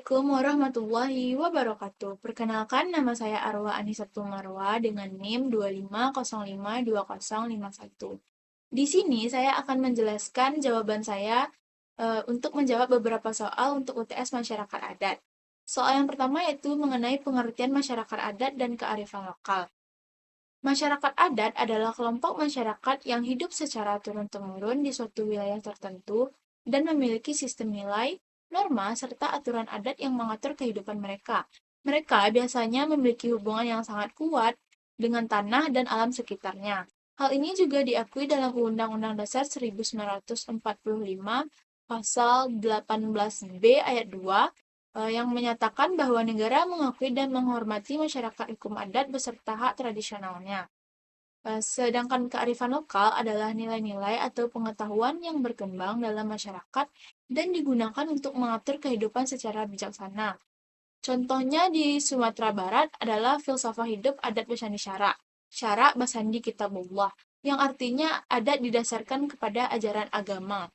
Assalamualaikum warahmatullahi wabarakatuh. Perkenalkan, nama saya Arwa Anisatul Marwa dengan NIM 25052051. Di sini saya akan menjelaskan jawaban saya untuk menjawab beberapa soal untuk UTS Masyarakat Adat. Soal yang pertama yaitu mengenai pengertian masyarakat adat dan kearifan lokal. Masyarakat adat adalah kelompok masyarakat yang hidup secara turun-temurun di suatu wilayah tertentu dan memiliki sistem nilai, norma, serta aturan adat yang mengatur kehidupan mereka. Mereka biasanya memiliki hubungan yang sangat kuat dengan tanah dan alam sekitarnya. Hal ini juga diakui dalam Undang-Undang Dasar 1945 Pasal 18B ayat 2 yang menyatakan bahwa negara mengakui dan menghormati masyarakat hukum adat beserta hak tradisionalnya. Sedangkan kearifan lokal adalah nilai-nilai atau pengetahuan yang berkembang dalam masyarakat dan digunakan untuk mengatur kehidupan secara bijaksana. Contohnya di Sumatera Barat adalah filsafat hidup adat Basandi Syara, Syara Basandi Kitabullah, yang artinya adat didasarkan kepada ajaran agama.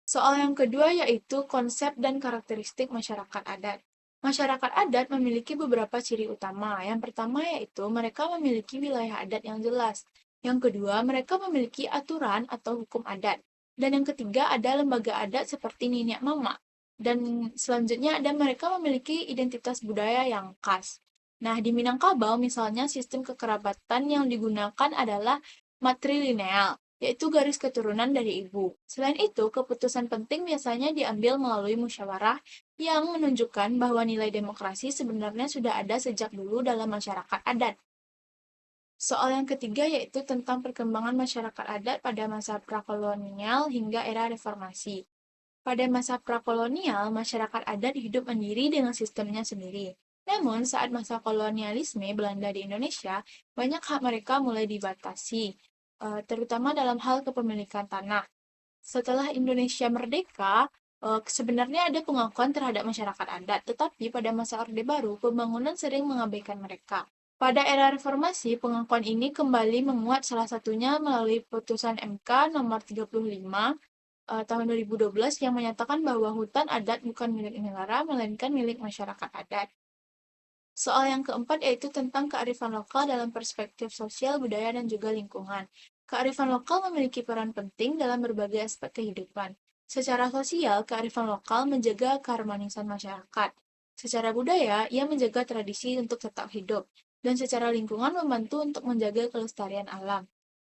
Soal yang kedua yaitu konsep dan karakteristik masyarakat adat. Masyarakat adat memiliki beberapa ciri utama. Yang pertama yaitu mereka memiliki wilayah adat yang jelas. Yang kedua, mereka memiliki aturan atau hukum adat. Dan yang ketiga ada lembaga adat seperti Niniak Mama. Dan selanjutnya ada mereka memiliki identitas budaya yang khas. Nah, di Minangkabau misalnya sistem kekerabatan yang digunakan adalah matrilineal, yaitu garis keturunan dari ibu. Selain itu, keputusan penting biasanya diambil melalui musyawarah yang menunjukkan bahwa nilai demokrasi sebenarnya sudah ada sejak dulu dalam masyarakat adat. Soal yang ketiga yaitu tentang perkembangan masyarakat adat pada masa prakolonial hingga era reformasi. Pada masa prakolonial, masyarakat adat hidup mandiri dengan sistemnya sendiri. Namun, saat masa kolonialisme Belanda di Indonesia, banyak hak mereka mulai dibatasi, terutama dalam hal kepemilikan tanah. Setelah Indonesia merdeka, sebenarnya ada pengakuan terhadap masyarakat adat, tetapi pada masa Orde Baru, pembangunan sering mengabaikan mereka. Pada era reformasi, pengakuan ini kembali menguat salah satunya melalui putusan MK nomor 35 tahun 2012 yang menyatakan bahwa hutan adat bukan milik negara, melainkan milik masyarakat adat. Soal yang keempat yaitu tentang kearifan lokal dalam perspektif sosial, budaya, dan juga lingkungan. Kearifan lokal memiliki peran penting dalam berbagai aspek kehidupan. Secara sosial, kearifan lokal menjaga keharmonisan masyarakat. Secara budaya, ia menjaga tradisi untuk tetap hidup. Dan secara lingkungan membantu untuk menjaga kelestarian alam.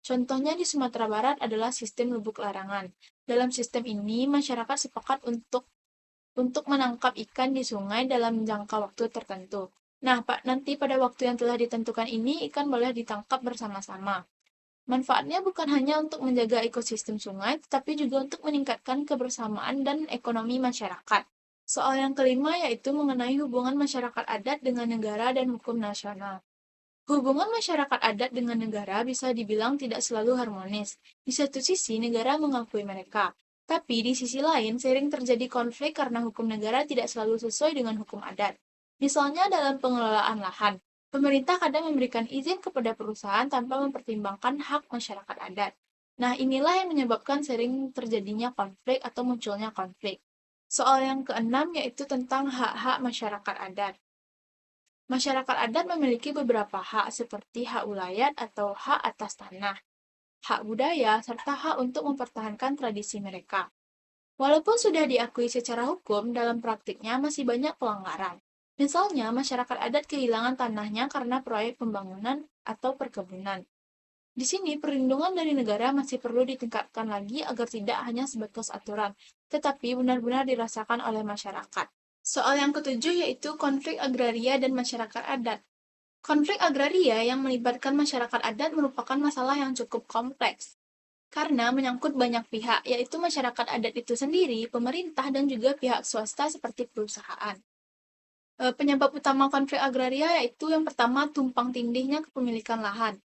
Contohnya di Sumatera Barat adalah sistem lubuk larangan. Dalam sistem ini, masyarakat sepakat untuk menangkap ikan di sungai dalam jangka waktu tertentu. Nah, Pak, nanti pada waktu yang telah ditentukan ini, ikan boleh ditangkap bersama-sama. Manfaatnya bukan hanya untuk menjaga ekosistem sungai, tetapi juga untuk meningkatkan kebersamaan dan ekonomi masyarakat. Soal yang kelima yaitu mengenai hubungan masyarakat adat dengan negara dan hukum nasional. Hubungan masyarakat adat dengan negara bisa dibilang tidak selalu harmonis. Di satu sisi, negara mengakui mereka. Tapi di sisi lain, sering terjadi konflik karena hukum negara tidak selalu sesuai dengan hukum adat. Misalnya dalam pengelolaan lahan, pemerintah kadang memberikan izin kepada perusahaan tanpa mempertimbangkan hak masyarakat adat. Nah, inilah yang menyebabkan sering terjadinya konflik atau munculnya konflik. Soal yang keenam yaitu tentang hak-hak masyarakat adat. Masyarakat adat memiliki beberapa hak seperti hak ulayat atau hak atas tanah, hak budaya, serta hak untuk mempertahankan tradisi mereka. Walaupun sudah diakui secara hukum, dalam praktiknya masih banyak pelanggaran. Misalnya, masyarakat adat kehilangan tanahnya karena proyek pembangunan atau perkebunan. Di sini, perlindungan dari negara masih perlu ditingkatkan lagi agar tidak hanya sebatas aturan, tetapi benar-benar dirasakan oleh masyarakat. Soal yang ketujuh yaitu konflik agraria dan masyarakat adat. Konflik agraria yang melibatkan masyarakat adat merupakan masalah yang cukup kompleks, karena menyangkut banyak pihak, yaitu masyarakat adat itu sendiri, pemerintah, dan juga pihak swasta seperti perusahaan. Penyebab utama konflik agraria yaitu yang pertama tumpang tindihnya kepemilikan lahan.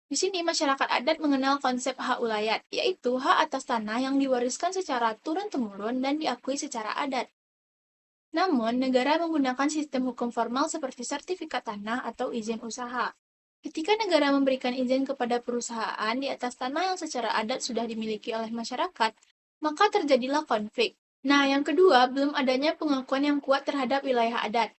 Di sini masyarakat adat mengenal konsep hak ulayat, yaitu hak atas tanah yang diwariskan secara turun-temurun dan diakui secara adat. Namun, negara menggunakan sistem hukum formal seperti sertifikat tanah atau izin usaha. Ketika negara memberikan izin kepada perusahaan di atas tanah yang secara adat sudah dimiliki oleh masyarakat, maka terjadilah konflik. Nah, yang kedua, belum adanya pengakuan yang kuat terhadap wilayah adat.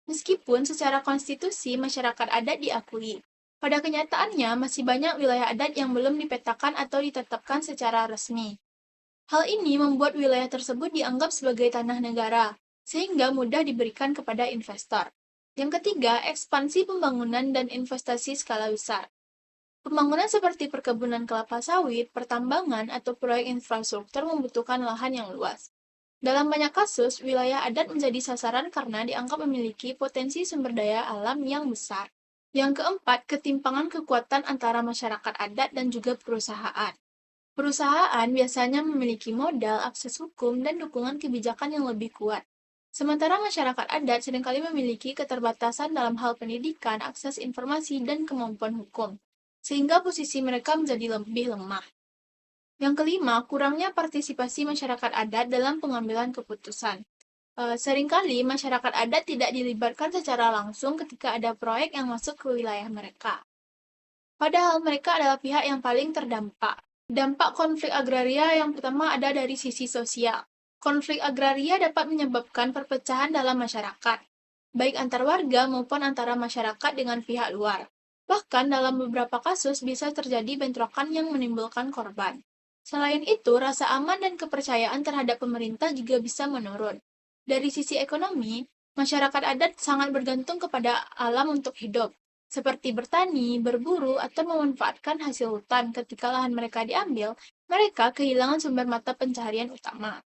Meskipun secara konstitusi masyarakat adat diakui, pada kenyataannya masih banyak wilayah adat yang belum dipetakan atau ditetapkan secara resmi. Hal ini membuat wilayah tersebut dianggap sebagai tanah negara, sehingga mudah diberikan kepada investor. Yang ketiga, ekspansi pembangunan dan investasi skala besar. Pembangunan seperti perkebunan kelapa sawit, pertambangan, atau proyek infrastruktur membutuhkan lahan yang luas. Dalam banyak kasus, wilayah adat menjadi sasaran karena dianggap memiliki potensi sumber daya alam yang besar. Yang keempat, ketimpangan kekuatan antara masyarakat adat dan juga perusahaan. Perusahaan biasanya memiliki modal, akses hukum, dan dukungan kebijakan yang lebih kuat. Sementara masyarakat adat seringkali memiliki keterbatasan dalam hal pendidikan, akses informasi, dan kemampuan hukum, sehingga posisi mereka menjadi lebih lemah. Yang kelima, kurangnya partisipasi masyarakat adat dalam pengambilan keputusan. Seringkali masyarakat adat tidak dilibatkan secara langsung ketika ada proyek yang masuk ke wilayah mereka. Padahal mereka adalah pihak yang paling terdampak. Dampak konflik agraria yang pertama ada dari sisi sosial. Konflik agraria dapat menyebabkan perpecahan dalam masyarakat, baik antar warga maupun antara masyarakat dengan pihak luar. Bahkan dalam beberapa kasus bisa terjadi bentrokan yang menimbulkan korban. Selain itu, rasa aman dan kepercayaan terhadap pemerintah juga bisa menurun. Dari sisi ekonomi, masyarakat adat sangat bergantung kepada alam untuk hidup, seperti bertani, berburu, atau memanfaatkan hasil hutan. Ketika lahan mereka diambil, mereka kehilangan sumber mata pencaharian utama.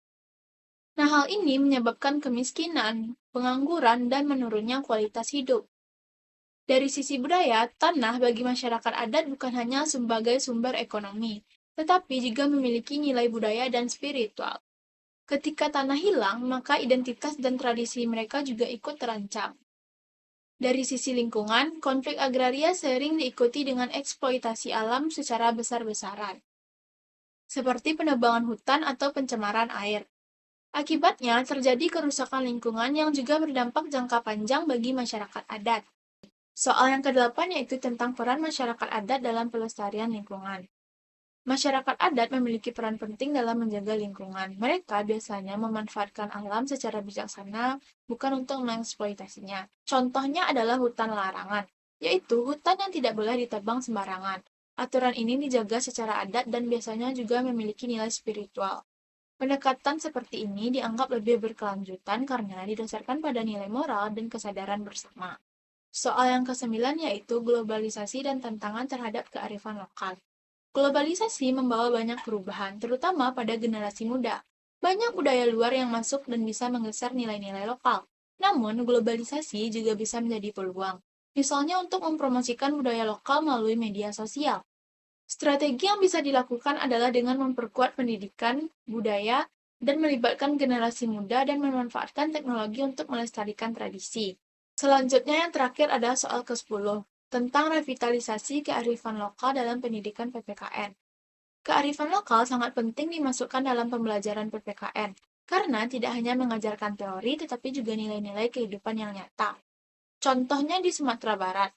Nah, hal ini menyebabkan kemiskinan, pengangguran, dan menurunnya kualitas hidup. Dari sisi budaya, tanah bagi masyarakat adat bukan hanya sebagai sumber ekonomi, tetapi juga memiliki nilai budaya dan spiritual. Ketika tanah hilang, maka identitas dan tradisi mereka juga ikut terancam. Dari sisi lingkungan, konflik agraria sering diikuti dengan eksploitasi alam secara besar-besaran, seperti penebangan hutan atau pencemaran air. Akibatnya, terjadi kerusakan lingkungan yang juga berdampak jangka panjang bagi masyarakat adat. Soal yang kedelapan yaitu tentang peran masyarakat adat dalam pelestarian lingkungan. Masyarakat adat memiliki peran penting dalam menjaga lingkungan. Mereka biasanya memanfaatkan alam secara bijaksana, bukan untuk mengeksploitasinya. Contohnya adalah hutan larangan, yaitu hutan yang tidak boleh ditebang sembarangan. Aturan ini dijaga secara adat dan biasanya juga memiliki nilai spiritual. Pendekatan seperti ini dianggap lebih berkelanjutan karena didasarkan pada nilai moral dan kesadaran bersama. Soal yang kesembilan yaitu globalisasi dan tantangan terhadap kearifan lokal. Globalisasi membawa banyak perubahan, terutama pada generasi muda. Banyak budaya luar yang masuk dan bisa menggeser nilai-nilai lokal. Namun, globalisasi juga bisa menjadi peluang. Misalnya untuk mempromosikan budaya lokal melalui media sosial. Strategi yang bisa dilakukan adalah dengan memperkuat pendidikan, budaya, dan melibatkan generasi muda dan memanfaatkan teknologi untuk melestarikan tradisi. Selanjutnya yang terakhir adalah soal ke-10, tentang revitalisasi kearifan lokal dalam pendidikan PPKN. Kearifan lokal sangat penting dimasukkan dalam pembelajaran PPKN, karena tidak hanya mengajarkan teori, tetapi juga nilai-nilai kehidupan yang nyata. Contohnya di Sumatera Barat,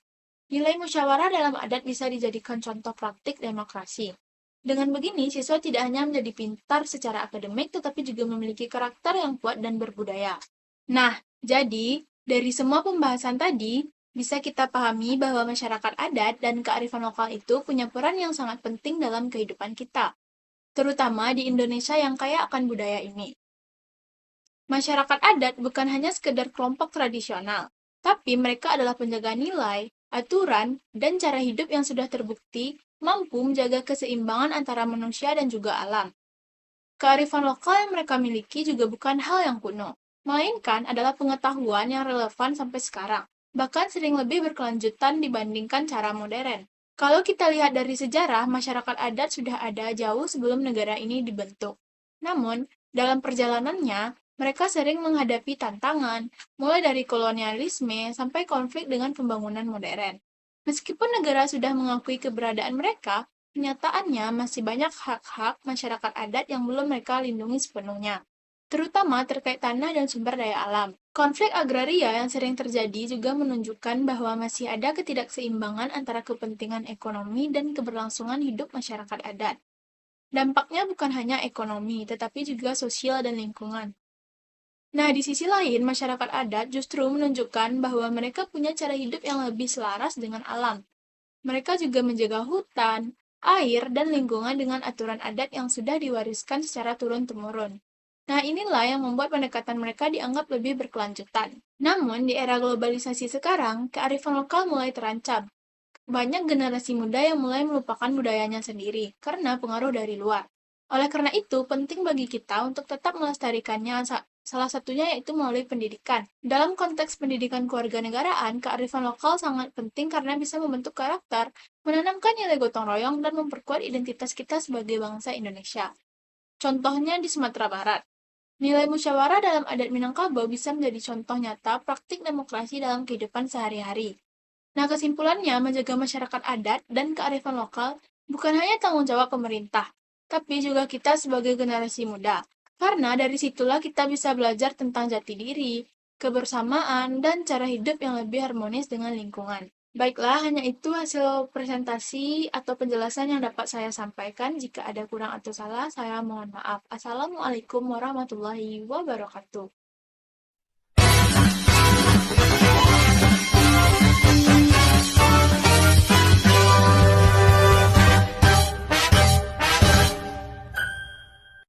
nilai musyawarah dalam adat bisa dijadikan contoh praktik demokrasi. Dengan begini, siswa tidak hanya menjadi pintar secara akademik, tetapi juga memiliki karakter yang kuat dan berbudaya. Nah, jadi, dari semua pembahasan tadi, bisa kita pahami bahwa masyarakat adat dan kearifan lokal itu punya peran yang sangat penting dalam kehidupan kita, terutama di Indonesia yang kaya akan budaya ini. Masyarakat adat bukan hanya sekedar kelompok tradisional, tapi mereka adalah penjaga nilai, aturan, dan cara hidup yang sudah terbukti mampu menjaga keseimbangan antara manusia dan juga alam. Kearifan lokal yang mereka miliki juga bukan hal yang kuno, melainkan adalah pengetahuan yang relevan sampai sekarang, bahkan sering lebih berkelanjutan dibandingkan cara modern. Kalau kita lihat dari sejarah, masyarakat adat sudah ada jauh sebelum negara ini dibentuk. Namun, dalam perjalanannya, mereka sering menghadapi tantangan, mulai dari kolonialisme sampai konflik dengan pembangunan modern. Meskipun negara sudah mengakui keberadaan mereka, kenyataannya masih banyak hak-hak masyarakat adat yang belum mereka lindungi sepenuhnya, terutama terkait tanah dan sumber daya alam. Konflik agraria yang sering terjadi juga menunjukkan bahwa masih ada ketidakseimbangan antara kepentingan ekonomi dan keberlangsungan hidup masyarakat adat. Dampaknya bukan hanya ekonomi, tetapi juga sosial dan lingkungan. Nah, di sisi lain, masyarakat adat justru menunjukkan bahwa mereka punya cara hidup yang lebih selaras dengan alam. Mereka juga menjaga hutan, air, dan lingkungan dengan aturan adat yang sudah diwariskan secara turun-temurun. Nah, inilah yang membuat pendekatan mereka dianggap lebih berkelanjutan. Namun, di era globalisasi sekarang, kearifan lokal mulai terancam. Banyak generasi muda yang mulai melupakan budayanya sendiri karena pengaruh dari luar. Oleh karena itu, penting bagi kita untuk tetap melestarikannya, salah satunya yaitu melalui pendidikan. Dalam konteks pendidikan kewarganegaraan, kearifan lokal sangat penting karena bisa membentuk karakter, menanamkan nilai gotong royong, dan memperkuat identitas kita sebagai bangsa Indonesia. Contohnya di Sumatera Barat. Nilai musyawarah dalam adat Minangkabau bisa menjadi contoh nyata praktik demokrasi dalam kehidupan sehari-hari. Nah, kesimpulannya, menjaga masyarakat adat dan kearifan lokal bukan hanya tanggung jawab pemerintah, tapi juga kita sebagai generasi muda. Karena dari situlah kita bisa belajar tentang jati diri, kebersamaan, dan cara hidup yang lebih harmonis dengan lingkungan. Baiklah, hanya itu hasil presentasi atau penjelasan yang dapat saya sampaikan. Jika ada kurang atau salah, saya mohon maaf. Assalamualaikum warahmatullahi wabarakatuh.